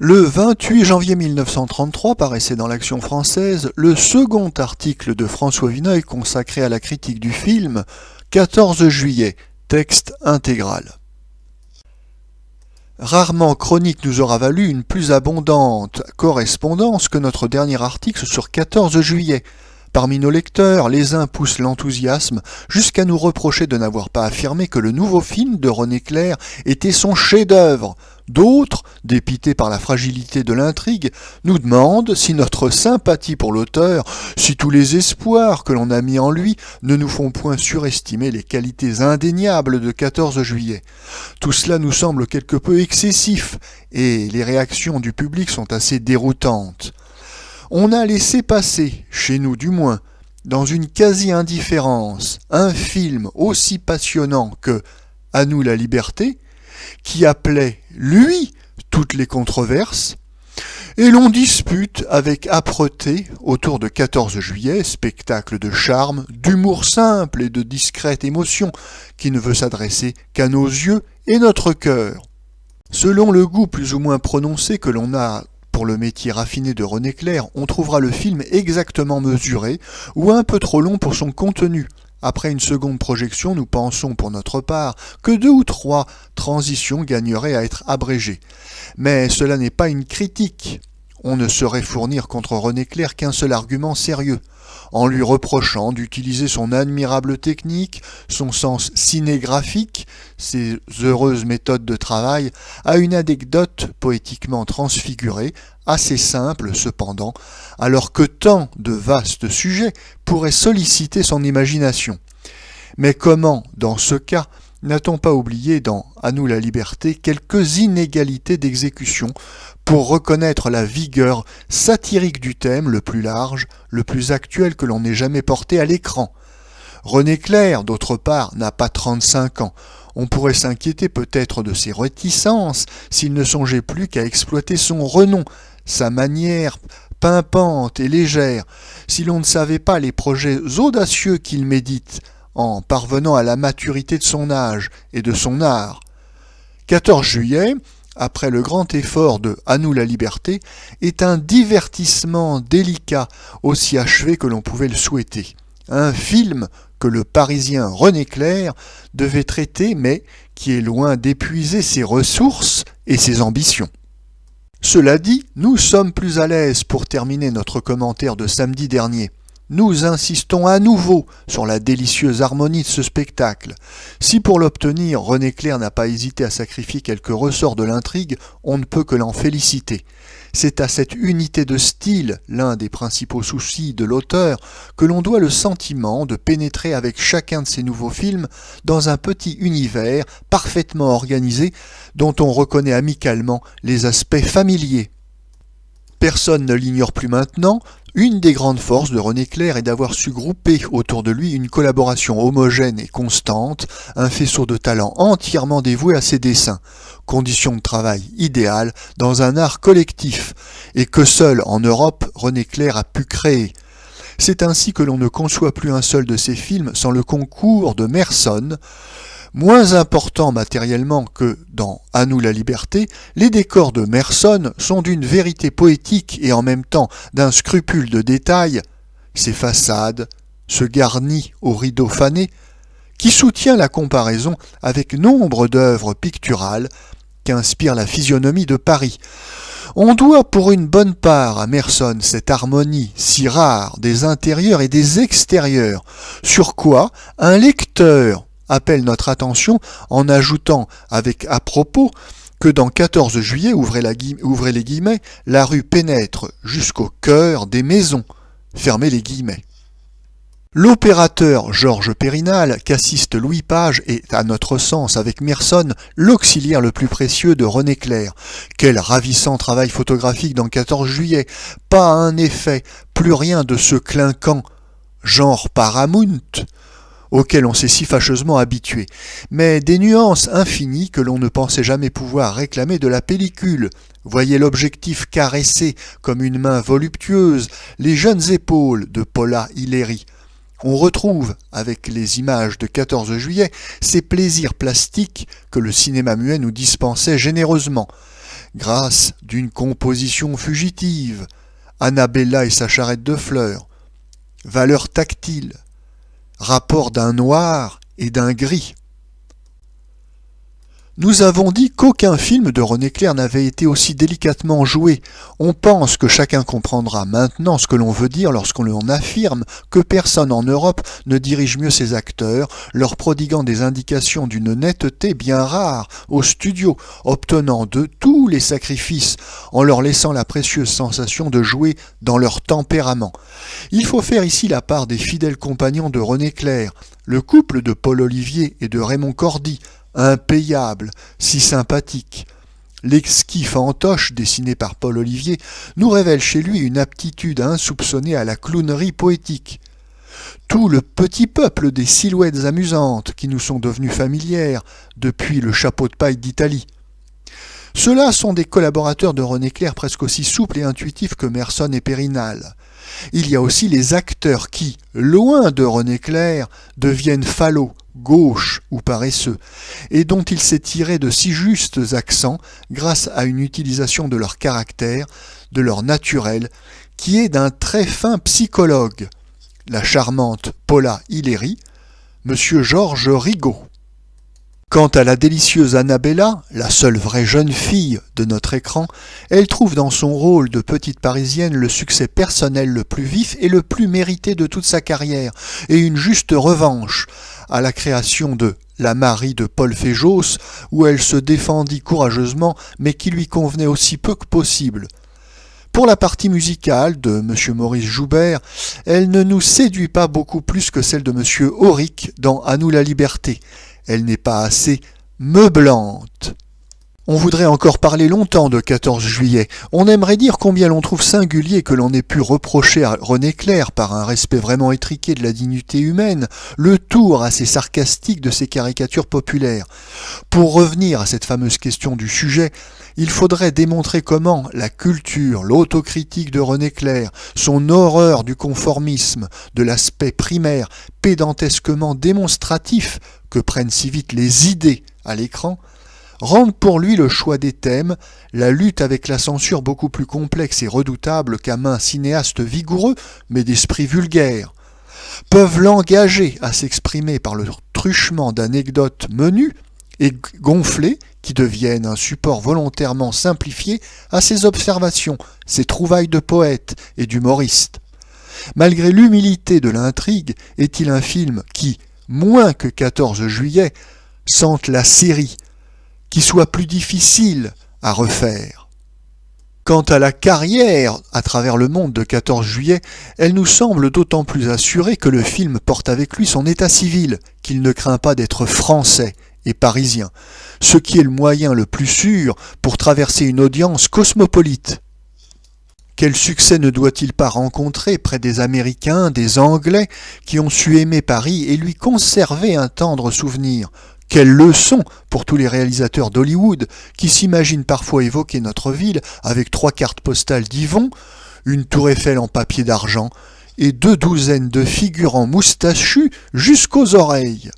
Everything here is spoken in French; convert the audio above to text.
Le 28 janvier 1933 paraissait dans l'Action française le second article de François Vineuil consacré à la critique du film, 14 juillet, texte intégral. Rarement Chronique nous aura valu une plus abondante correspondance que notre dernier article sur 14 juillet. Parmi nos lecteurs, les uns poussent l'enthousiasme jusqu'à nous reprocher de n'avoir pas affirmé que le nouveau film de René Clair était son chef-d'œuvre. D'autres, dépités par la fragilité de l'intrigue, nous demandent si notre sympathie pour l'auteur, si tous les espoirs que l'on a mis en lui ne nous font point surestimer les qualités indéniables de 14 juillet. Tout cela nous semble quelque peu excessif et les réactions du public sont assez déroutantes. On a laissé passer, chez nous du moins, dans une quasi-indifférence, un film aussi passionnant que « À nous la liberté », qui appelait, lui, toutes les controverses, et l'on dispute avec âpreté autour de 14 juillet, spectacle de charme, d'humour simple et de discrète émotion, qui ne veut s'adresser qu'à nos yeux et notre cœur. Selon le goût plus ou moins prononcé que l'on a pour le métier raffiné de René Clair, on trouvera le film exactement mesuré ou un peu trop long pour son contenu. Après une seconde projection, nous pensons pour notre part que 2 ou 3 transitions gagneraient à être abrégées. Mais cela n'est pas une critique. On ne saurait fournir contre René Clair qu'un seul argument sérieux, en lui reprochant d'utiliser son admirable technique, son sens cinégraphique, ses heureuses méthodes de travail, à une anecdote poétiquement transfigurée, assez simple cependant, alors que tant de vastes sujets pourraient solliciter son imagination. Mais comment, dans ce cas, n'a-t-on pas oublié dans « À nous la liberté » quelques inégalités d'exécution pour reconnaître la vigueur satirique du thème le plus large, le plus actuel que l'on ait jamais porté à l'écran. René Clair, d'autre part, n'a pas 35 ans. On pourrait s'inquiéter peut-être de ses réticences s'il ne songeait plus qu'à exploiter son renom, sa manière pimpante et légère, si l'on ne savait pas les projets audacieux qu'il médite, en parvenant à la maturité de son âge et de son art. 14 juillet, après le grand effort de « À nous la liberté », est un divertissement délicat, aussi achevé que l'on pouvait le souhaiter. Un film que le Parisien René Clair devait traiter, mais qui est loin d'épuiser ses ressources et ses ambitions. Cela dit, nous sommes plus à l'aise pour terminer notre commentaire de samedi dernier. Nous insistons à nouveau sur la délicieuse harmonie de ce spectacle. Si pour l'obtenir, René Clair n'a pas hésité à sacrifier quelques ressorts de l'intrigue, on ne peut que l'en féliciter. C'est à cette unité de style, l'un des principaux soucis de l'auteur, que l'on doit le sentiment de pénétrer avec chacun de ses nouveaux films dans un petit univers parfaitement organisé dont on reconnaît amicalement les aspects familiers. Personne ne l'ignore plus maintenant, une des grandes forces de René Clair est d'avoir su grouper autour de lui une collaboration homogène et constante, un faisceau de talents entièrement dévoué à ses dessins, condition de travail idéale dans un art collectif, et que seul en Europe René Clair a pu créer. C'est ainsi que l'on ne conçoit plus un seul de ses films sans le concours de Merson. Moins important matériellement que dans « À nous la liberté », les décors de Merson sont d'une vérité poétique et en même temps d'un scrupule de détail, ses façades, ce garni aux rideaux fanés, qui soutient la comparaison avec nombre d'œuvres picturales qu'inspire la physionomie de Paris. On doit pour une bonne part à Merson cette harmonie si rare des intérieurs et des extérieurs, sur quoi un lecteur appelle notre attention en ajoutant avec à propos que dans 14 juillet, ouvrez les guillemets, la rue pénètre jusqu'au cœur des maisons, fermez les guillemets. L'opérateur Georges Périnal, qu'assiste Louis Page, est, à notre sens, avec Merson, l'auxiliaire le plus précieux de René Clair. Quel ravissant travail photographique dans 14 juillet, pas un effet, plus rien de ce clinquant genre Paramount, auquel on s'est si fâcheusement habitué, mais des nuances infinies que l'on ne pensait jamais pouvoir réclamer de la pellicule. Voyez l'objectif caressé comme une main voluptueuse, les jeunes épaules de Paula Hilleri. On retrouve, avec les images de 14 juillet, ces plaisirs plastiques que le cinéma muet nous dispensait généreusement. grâce d'une composition fugitive, Annabella et sa charrette de fleurs, valeur tactile, rapport d'un noir et d'un gris. Nous avons dit qu'aucun film de René Clair n'avait été aussi délicatement joué. On pense que chacun comprendra maintenant ce que l'on veut dire lorsqu'on l'on affirme que personne en Europe ne dirige mieux ses acteurs, leur prodiguant des indications d'une netteté bien rare au studio, obtenant de tous les sacrifices en leur laissant la précieuse sensation de jouer dans leur tempérament. Il faut faire ici la part des fidèles compagnons de René Clair, le couple de Paul Olivier et de Raymond Cordy, impayable, si sympathique. L'exquis fantoche, dessiné par Paul Olivier, nous révèle chez lui une aptitude insoupçonnée à la clownerie poétique. Tout le petit peuple des silhouettes amusantes qui nous sont devenues familières depuis le chapeau de paille d'Italie. Ceux-là sont des collaborateurs de René Clair presque aussi souples et intuitifs que Merson et Périnal. Il y a aussi les acteurs qui, loin de René Clair, deviennent falots, gauches ou paresseux, et dont il s'est tiré de si justes accents grâce à une utilisation de leur caractère, de leur naturel, qui est d'un très fin psychologue, la charmante Paula Hilleri, Monsieur Georges Rigaud. Quant à la délicieuse Annabella, la seule vraie jeune fille de notre écran, elle trouve dans son rôle de petite parisienne le succès personnel le plus vif et le plus mérité de toute sa carrière, et une juste revanche à la création de La Marie de Paul Féjos, où elle se défendit courageusement, mais qui lui convenait aussi peu que possible. Pour la partie musicale de M. Maurice Joubert, elle ne nous séduit pas beaucoup plus que celle de M. Auric dans À nous la liberté. Elle n'est pas assez meublante. On voudrait encore parler longtemps de 14 juillet. On aimerait dire combien l'on trouve singulier que l'on ait pu reprocher à René Clair, par un respect vraiment étriqué de la dignité humaine, le tour assez sarcastique de ses caricatures populaires. Pour revenir à cette fameuse question du sujet, il faudrait démontrer comment la culture, l'autocritique de René Clair, son horreur du conformisme, de l'aspect primaire, pédantesquement démonstratif que prennent si vite les idées à l'écran, rendent pour lui le choix des thèmes, la lutte avec la censure beaucoup plus complexe et redoutable qu'à main cinéaste vigoureux, mais d'esprit vulgaire, peuvent l'engager à s'exprimer par le truchement d'anecdotes menues et gonflées qui deviennent un support volontairement simplifié à ses observations, ses trouvailles de poète et d'humoriste. Malgré l'humilité de l'intrigue, est-il un film qui, moins que 14 juillet, sente la série, qui soit plus difficile à refaire. Quant à la carrière à travers le monde de 14 juillet, elle nous semble d'autant plus assurée que le film porte avec lui son état civil, qu'il ne craint pas d'être français et parisien, ce qui est le moyen le plus sûr pour traverser une audience cosmopolite. Quel succès ne doit-il pas rencontrer près des Américains, des Anglais, qui ont su aimer Paris et lui conserver un tendre souvenir? Quelle leçon pour tous les réalisateurs d'Hollywood qui s'imaginent parfois évoquer notre ville avec 3 cartes postales d'Yvon, une tour Eiffel en papier d'argent et 2 douzaines de figurants moustachus jusqu'aux oreilles.